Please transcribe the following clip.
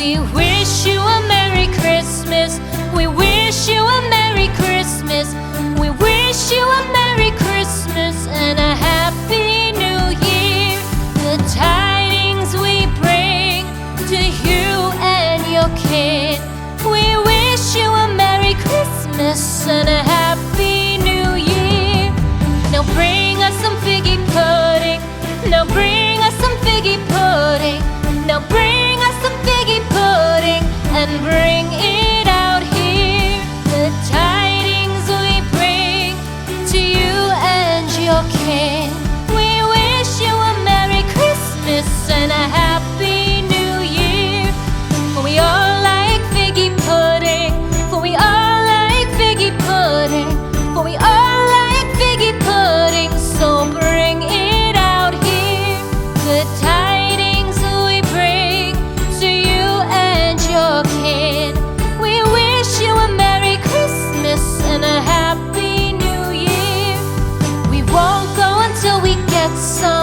We wish you a Merry Christmas. We wish you a Merry Christmas. We wish you a Merry Christmas and a Happy New Year. The tidings we bring to you and your kid. We wish you a Merry Christmas and a Happy New Year. Now bring us some figgy pudding. Now bring us some figgy pudding. Now bring us some figgy pudding and bring it out here. The tidings we bring to you and your kin. We wish you a Merry Christmas and a Happy New Year. For we all like figgy pudding. For we all like figgy pudding. For we all like figgy pudding. So bring it out here. The tidings we bring to you and your kid. We wish you a Merry Christmas and a Happy New Year. We won't go until we get some